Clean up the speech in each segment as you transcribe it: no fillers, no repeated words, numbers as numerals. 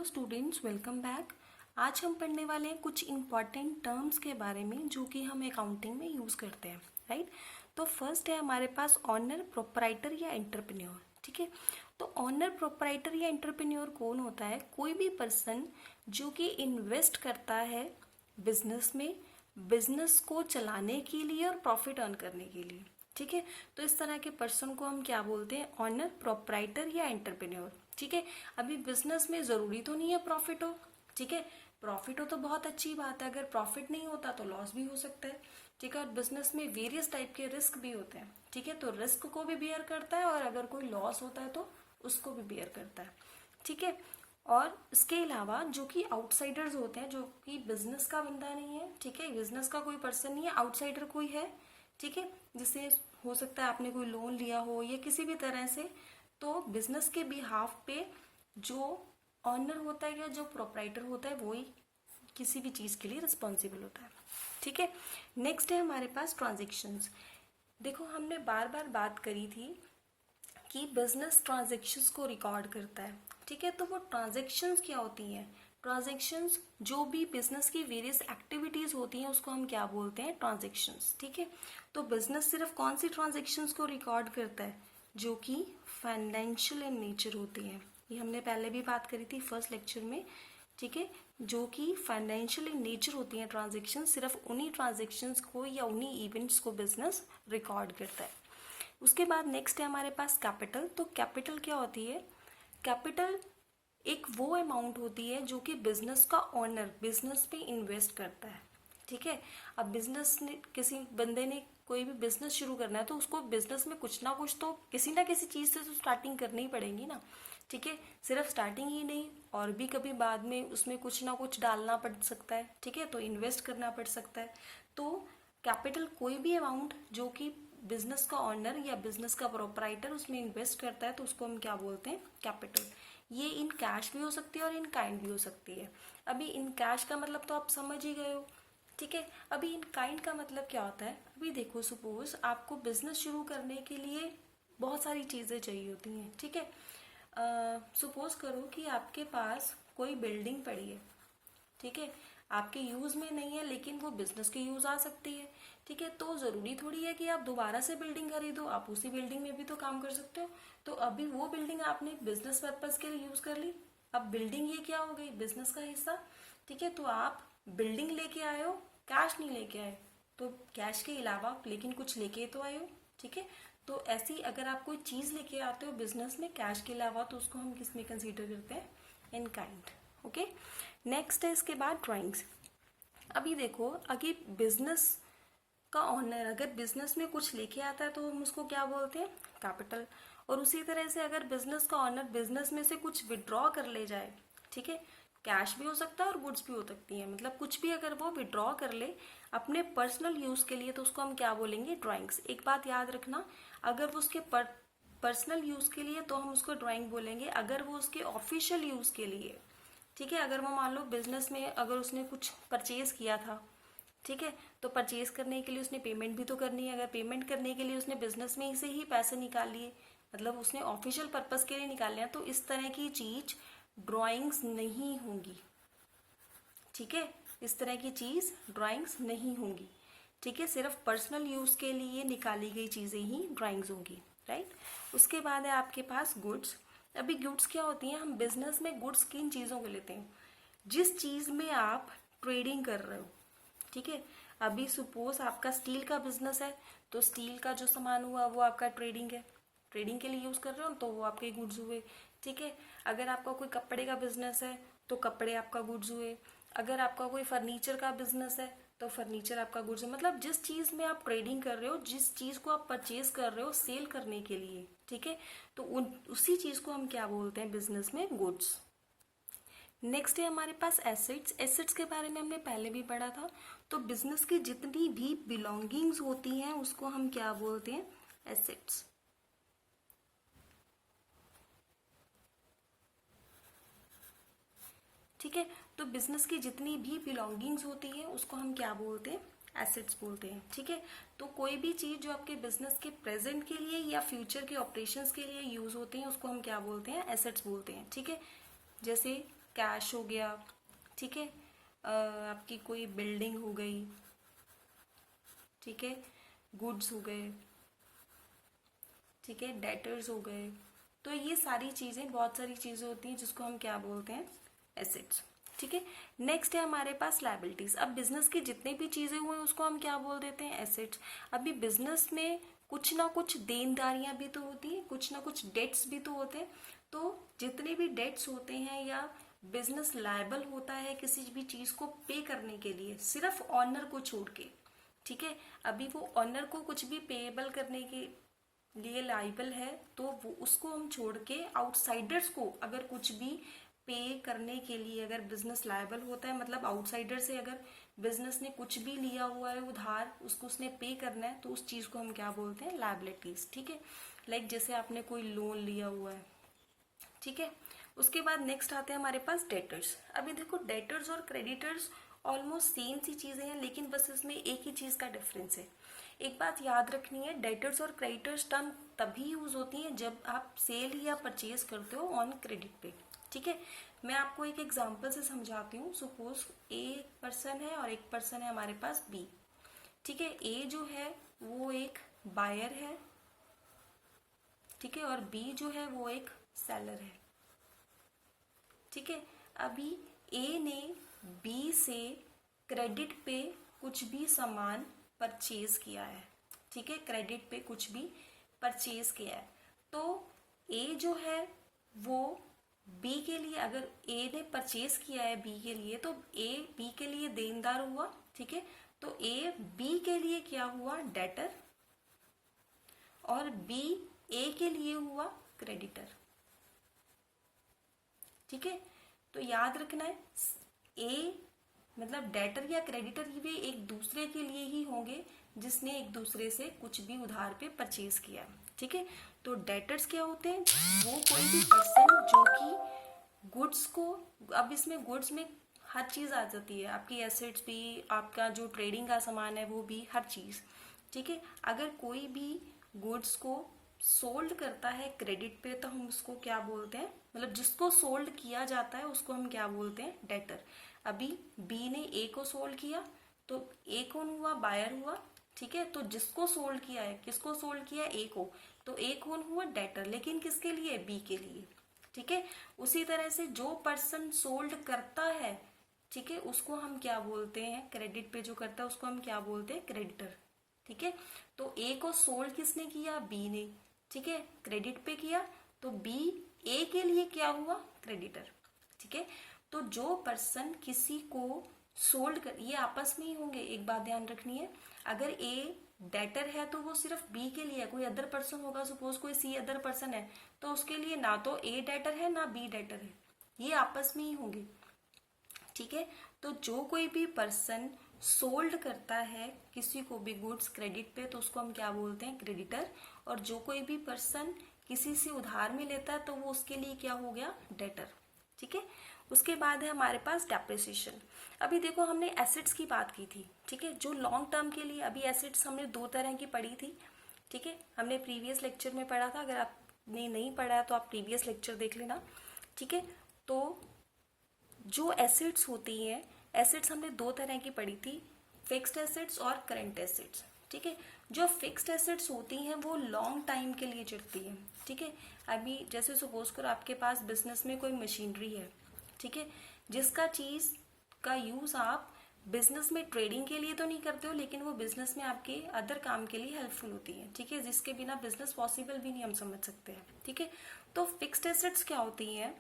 Hello students, welcome back. आज हम पढ़ने वाले हैं कुछ इम्पॉर्टेंट टर्म्स के बारे में जो कि हम अकाउंटिंग में यूज़ करते हैं, राइट। तो फर्स्ट है हमारे पास ऑनर, प्रोपराइटर या एंटरप्रेन्योर। ठीक है, तो ऑनर, प्रोपराइटर या एंटरप्रेन्योर कौन होता है? कोई भी पर्सन जो कि इन्वेस्ट करता है बिजनेस में, बिजनेस को चलाने के लिए और प्रॉफिट अर्न करने के लिए। ठीक है, तो इस तरह के पर्सन को हम क्या बोलते हैं? ऑनर, प्रोपराइटर या एंटरप्रेन्योर। ठीक है, अभी बिजनेस में जरूरी तो नहीं है प्रॉफिट हो। ठीक है, प्रॉफिट हो तो बहुत अच्छी बात है, अगर प्रॉफिट नहीं होता तो लॉस भी हो सकता है। ठीक है, और बिजनेस में वेरियस टाइप के रिस्क भी होते हैं। ठीक है, तो रिस्क को भी बियर करता है और अगर कोई लॉस होता है तो उसको भी बियर करता है। ठीक है, और इसके अलावा जो कि आउटसाइडर्स होते हैं, जो कि बिजनेस का बंदा नहीं है, ठीक है, बिजनेस का कोई पर्सन नहीं है, आउटसाइडर कोई है, ठीक है, जिससे हो सकता है आपने कोई लोन लिया हो या किसी भी तरह से, तो बिजनेस के बिहाफ पे जो ऑनर होता है या जो प्रोपराइटर होता है वही किसी भी चीज के लिए रिस्पॉन्सिबल होता है। ठीक है, नेक्स्ट है हमारे पास ट्रांजेक्शन्स। देखो, हमने बार बार बात करी थी कि बिजनेस ट्रांजेक्शन्स को रिकॉर्ड करता है। ठीक है, तो वो ट्रांजेक्शन्स क्या होती हैं? ट्रांजेक्शन्स जो भी बिजनेस की वेरियस एक्टिविटीज होती हैं उसको हम क्या बोलते हैं? ट्रांजेक्शन्स। ठीक है, तो बिजनेस सिर्फ कौन सी ट्रांजेक्शन्स को रिकॉर्ड करता है? जो कि फाइनेंशियल इन नेचर होती हैं। ये हमने पहले भी बात करी थी फर्स्ट लेक्चर में। ठीक है, जो कि फाइनेंशियल इन नेचर होती हैं ट्रांजेक्शन, सिर्फ उन्हीं ट्रांजेक्शन्स को या उन्हीं इवेंट्स को बिजनेस रिकॉर्ड करता है। उसके बाद नेक्स्ट है हमारे पास कैपिटल। तो कैपिटल क्या होती है? कैपिटल एक वो अमाउंट होती है जो कि बिजनेस का ओनर बिजनेस पे इन्वेस्ट करता है। ठीक है, अब बिजनेस ने, किसी बंदे ने कोई भी बिजनेस शुरू करना है तो उसको बिजनेस में कुछ ना कुछ तो किसी ना किसी चीज से तो स्टार्टिंग करनी ही पड़ेगी ना। ठीक है, सिर्फ स्टार्टिंग ही नहीं, और भी कभी बाद में उसमें कुछ ना कुछ डालना पड़ सकता है। ठीक है, तो इन्वेस्ट करना पड़ सकता है। तो कैपिटल कोई भी अमाउंट जो कि बिजनेस का ओनर या बिजनेस का प्रोपराइटर उसमें इन्वेस्ट करता है तो उसको हम क्या बोलते हैं? कैपिटल। ये इन कैश भी हो सकती है और इन काइंड भी हो सकती है। अभी इन कैश का मतलब तो आप समझ ही गए हो। ठीक है, अभी इन काइंड का मतलब क्या होता है? अभी देखो, सपोज आपको बिजनेस शुरू करने के लिए बहुत सारी चीजें चाहिए होती हैं। ठीक है, सपोज करो कि आपके पास कोई बिल्डिंग पड़ी है। ठीक है, आपके यूज में नहीं है लेकिन वो बिजनेस के यूज आ सकती है। ठीक है, तो जरूरी थोड़ी है कि आप दोबारा से बिल्डिंग खरीदो, आप उसी बिल्डिंग में भी तो काम कर सकते हो। तो अभी वो बिल्डिंग आपने बिजनेस पर्पज के लिए यूज कर ली, अब बिल्डिंग ये क्या हो गई? बिजनेस का हिस्सा। ठीक है, तो आप बिल्डिंग लेके आए हो, कैश नहीं लेके आए, तो कैश के अलावा लेकिन कुछ लेके तो आए हो। ठीक है, तो ऐसी अगर आप कोई चीज लेके आते हो बिजनेस में कैश के अलावा तो उसको हम किस में कंसीडर करते हैं? In kind. ओके, नेक्स्ट है इसके बाद ड्राइंग्स। अभी देखो, अगर बिजनेस का ओनर अगर बिजनेस में कुछ लेके आता है तो हम उसको क्या बोलते हैं? कैपिटल। और उसी तरह से अगर बिजनेस का ओनर बिजनेस में से कुछ विड्रॉ कर ले जाए, ठीक है, कैश भी हो सकता है और गुड्स भी हो सकती है, मतलब कुछ भी अगर वो विड्रॉ कर ले अपने पर्सनल यूज के लिए तो उसको हम क्या बोलेंगे? ड्राइंग्स। एक बात याद रखना, अगर वो उसके पर्सनल यूज के लिए तो हम उसको ड्राइंग बोलेंगे, अगर वो उसके ऑफिशियल यूज के लिए, ठीक है, अगर वो मान लो बिजनेस में अगर उसने कुछ परचेज किया था, ठीक है, तो परचेज करने के लिए उसने पेमेंट भी तो करनी है, अगर पेमेंट करने के लिए उसने बिजनेस में से ही पैसे निकाल लिए, मतलब उसने ऑफिशियल पर्पस के लिए निकाल लिया, तो इस तरह की चीज ड्राइंग्स नहीं होंगी। ठीक है, इस तरह की चीज ड्राइंग्स नहीं होंगी। ठीक है, सिर्फ पर्सनल यूज के लिए निकाली गई चीजें ही ड्राइंग्स होंगी, राइट। उसके बाद है आपके पास गुड्स। अभी गुड्स क्या होती हैं? हम बिजनेस में गुड्स किन चीजों को लेते हैं? जिस चीज में आप ट्रेडिंग कर रहे हो। ठीक है, अभी सपोज आपका स्टील का बिजनेस है तो स्टील का जो सामान हुआ वो आपका ट्रेडिंग है, ट्रेडिंग के लिए यूज कर रहे हो तो वो आपके गुड्स हुए। ठीक है, अगर आपका कोई कपड़े का बिजनेस है तो कपड़े आपका गुड्स हुए, अगर आपका कोई फर्नीचर का बिजनेस है तो फर्नीचर आपका गुड्स है। मतलब जिस चीज में आप ट्रेडिंग कर रहे हो, जिस चीज को आप परचेज कर रहे हो सेल करने के लिए, ठीक है, तो उसी चीज को हम क्या बोलते हैं बिजनेस में? गुड्स। नेक्स्ट है हमारे पास एसेट्स। एसेट्स के बारे में हमने पहले भी पढ़ा था। तो बिजनेस की जितनी भी बिलोंगिंग्स होती हैं उसको हम क्या बोलते हैं? एसेट्स। ठीक है, तो बिजनेस की जितनी भी बिलोंगिंग्स होती है उसको हम क्या बोलते हैं? एसेट्स बोलते हैं। ठीक है, तो कोई भी चीज जो आपके बिजनेस के प्रेजेंट के लिए या फ्यूचर के ऑपरेशंस के लिए यूज होते हैं उसको हम क्या बोलते हैं? एसेट्स बोलते हैं। ठीक है, जैसे कैश हो गया, ठीक है, आपकी कोई बिल्डिंग हो गई, ठीक है, गुड्स हो गए, ठीक है, डेटर्स हो गए। तो ये सारी चीजें, बहुत सारी चीजें होती हैं जिसको हम क्या बोलते हैं, एसेट्स, ठीक है। नेक्स्ट है हमारे पास लायबिलिटीज। अब बिजनेस की जितनी भी चीजें हुई उसको हम क्या बोल देते हैं, एसेट्स। अभी बिजनेस में कुछ ना कुछ देनदारियां भी तो होती हैं, कुछ ना कुछ डेट्स भी तो होते हैं। तो जितने भी डेट्स होते हैं या बिजनेस लायबल होता है किसी भी चीज को पे करने के लिए, सिर्फ ऑनर को छोड़ के, ठीक है। अभी वो ऑनर को कुछ भी पेएबल करने के लिए लाइबल है तो वो उसको हम छोड़ के आउटसाइडर्स को अगर कुछ भी पे करने के लिए अगर बिजनेस लायबल होता है, मतलब आउटसाइडर से अगर बिजनेस ने कुछ भी लिया हुआ है उधार, उसको उसने पे करना है, तो उस चीज को हम क्या बोलते हैं, लायबिलिटीज, ठीक है। लाइक जैसे आपने कोई लोन लिया हुआ है, ठीक है। उसके बाद नेक्स्ट आते हैं हमारे पास डेटर्स। अभी देखो डेटर्स और क्रेडिटर्स ऑलमोस्ट सेम सी चीजें हैं, लेकिन बस इसमें एक ही चीज का डिफरेंस है। एक बात याद रखनी है, डेटर्स और क्रेडिटर्स टर्म तभी यूज होती है जब आप सेल या परचेज करते हो ऑन क्रेडिट पे, ठीक है। मैं आपको एक एग्जांपल से समझाती हूँ। सपोज ए पर्सन है और एक पर्सन है हमारे पास बी, ठीक है। ए जो है वो एक बायर है, ठीक है, और बी जो है वो एक सेलर है, ठीक है। अभी ए ने बी से क्रेडिट पे कुछ भी सामान परचेज किया है, ठीक है, क्रेडिट पे कुछ भी परचेज किया है। तो ए जो है वो बी के लिए, अगर ए ने परचेज किया है बी के लिए, तो ए बी के लिए देनदार हुआ, ठीक है। तो ए बी के लिए क्या हुआ, डेटर, और बी ए के लिए हुआ क्रेडिटर, ठीक है। तो याद रखना है, ए मतलब डेटर या क्रेडिटर वे एक दूसरे के लिए ही होंगे जिसने एक दूसरे से कुछ भी उधार पे परचेज किया, ठीक है। तो डेटर्स क्या होते हैं, वो कोई भी पर्सन जो कि गुड्स को, अब इसमें गुड्स में हर चीज आ जाती है, आपकी एसेट्स भी, आपका जो ट्रेडिंग का सामान है वो भी, हर चीज, ठीक है। अगर कोई भी गुड्स को सोल्ड करता है क्रेडिट पे तो हम उसको क्या बोलते हैं, मतलब जिसको सोल्ड किया जाता है उसको हम क्या बोलते हैं, डेटर। अभी बी ने ए को सोल्ड किया तो ए कौन हुआ, बायर हुआ, ठीक है। तो जिसको सोल्ड किया है, किसको सोल्ड किया है, ए को, तो ए कौन हुआ, डेटर, लेकिन किसके लिए, बी के लिए, ठीक है। उसी तरह से जो पर्सन सोल्ड करता है, ठीक है, उसको हम क्या बोलते हैं, क्रेडिट पे जो करता है उसको हम क्या बोलते हैं, क्रेडिटर, ठीक है। तो ए को सोल्ड किसने किया, बी ने, ठीक है, क्रेडिट पे किया, तो बी ए के लिए क्या हुआ, क्रेडिटर, ठीक है। तो जो पर्सन किसी को सोल्ड कर, ये आपस में ही होंगे, एक बात ध्यान रखनी है, अगर ए डेटर है तो वो सिर्फ बी के लिए है, कोई अदर पर्सन होगा, सपोज कोई सी अदर पर्सन है, तो उसके लिए ना तो ए डेटर है ना बी डेटर है, ये आपस में ही होंगे, ठीक है। तो जो कोई भी पर्सन सोल्ड करता है किसी को भी गुड्स क्रेडिट पे तो उसको हम क्या बोलते हैं, क्रेडिटर, और जो कोई भी पर्सन किसी से उधार में लेता है तो वो उसके लिए क्या हो गया, डेटर, ठीक है। उसके बाद है हमारे पास डेप्रिसिएशन। अभी देखो हमने एसेट्स की बात की थी, ठीक है, जो लॉन्ग टर्म के लिए, अभी एसेट्स हमने दो तरह की पढ़ी थी, ठीक है, हमने प्रीवियस लेक्चर में पढ़ा था, अगर आपने नहीं पढ़ा है तो आप प्रीवियस लेक्चर देख लेना, ठीक है। तो जो एसेट्स होती हैं, एसेट्स हमने दो तरह की पढ़ी थी, फिक्स्ड एसेट्स और करंट एसेट्स, ठीक है। जो फिक्स्ड एसेट्स होती हैं वो लॉन्ग टाइम के लिए चलती हैं, ठीक है। अभी जैसे सपोज करो आपके पास बिजनेस में कोई मशीनरी है, ठीक है, जिसका चीज का यूज आप बिजनेस में ट्रेडिंग के लिए तो नहीं करते हो, लेकिन वो बिजनेस में आपके अदर काम के लिए हेल्पफुल होती है, ठीक है, जिसके बिना बिजनेस पॉसिबल भी नहीं हम समझ सकते हैं, ठीक है। तो फिक्स्ड एसेट्स क्या होती हैं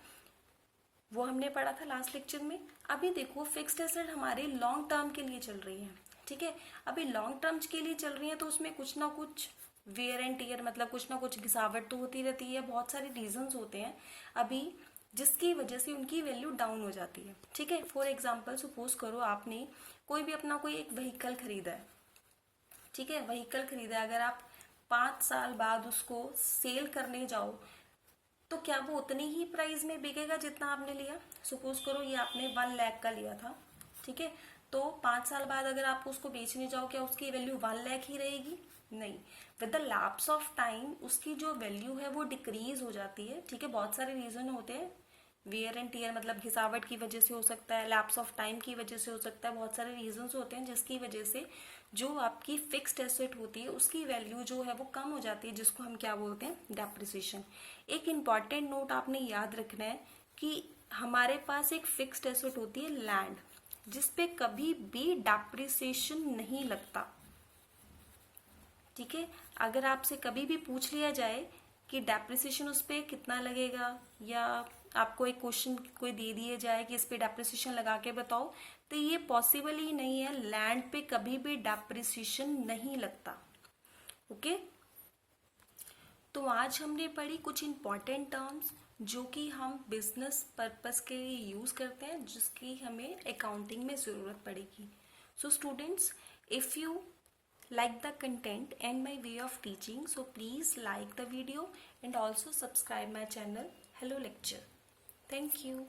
वो हमने पढ़ा था लास्ट लेक्चर में। अभी देखो फिक्स्ड एसेट हमारे लॉन्ग टर्म के लिए चल रही है, ठीक है। अभी लॉन्ग टर्म के लिए चल रही है तो उसमें कुछ ना कुछ वेयर एंड टीयर, मतलब कुछ ना कुछ घिसावट तो होती रहती है, बहुत सारे रीजंस होते हैं अभी जिसकी वजह से उनकी वैल्यू डाउन हो जाती है, ठीक है। फॉर एग्जाम्पल सपोज करो आपने कोई भी अपना कोई एक व्हीकल खरीदा है, ठीक है, व्हीकल खरीदा है, अगर आप 5 साल बाद उसको सेल करने जाओ तो क्या वो उतनी ही प्राइस में बिकेगा जितना आपने लिया। सपोज करो ये आपने 1 लाख का लिया था, ठीक है, तो 5 साल बाद अगर आप उसको बेचने जाओ क्या उसकी वैल्यू 1 लाख ही रहेगी, नहीं, with the lapse of time उसकी जो वैल्यू है वो डिक्रीज हो जाती है, ठीक है। बहुत सारे रीजन होते हैं वेयर एंड टीयर मतलब घिसावट की वजह से हो सकता है, लैप्स ऑफ टाइम की वजह से हो सकता है, बहुत सारे रीजंस होते हैं जिसकी वजह से जो आपकी फिक्स्ड एसेट होती है उसकी वैल्यू जो है वो कम हो जाती है, जिसको हम क्या बोलते हैं, डेप्रिसिएशन। एक इम्पॉर्टेंट नोट आपने याद रखना है कि हमारे पास एक फिक्स्ड एसेट होती है लैंड, जिसपे कभी भी डेप्रिसिएशन नहीं लगता। ठीक है, अगर आपसे कभी भी पूछ लिया जाए कि डेप्रिसिएशन उस पर कितना लगेगा, या आपको एक क्वेश्चन कोई दे दिया जाए कि इस पे डेप्रिसिएशन लगा के बताओ, तो ये पॉसिबल ही नहीं है, लैंड पे कभी भी डेप्रिसिएशन नहीं लगता। ओके, तो आज हमने पढ़ी कुछ इंपॉर्टेंट टर्म्स जो कि हम बिजनेस पर्पस के लिए यूज करते हैं, जिसकी हमें अकाउंटिंग में जरूरत पड़ेगी। So students, if you like the content and my way of teaching, so please like the video and also subscribe my channel Hello Lecture. Thank you.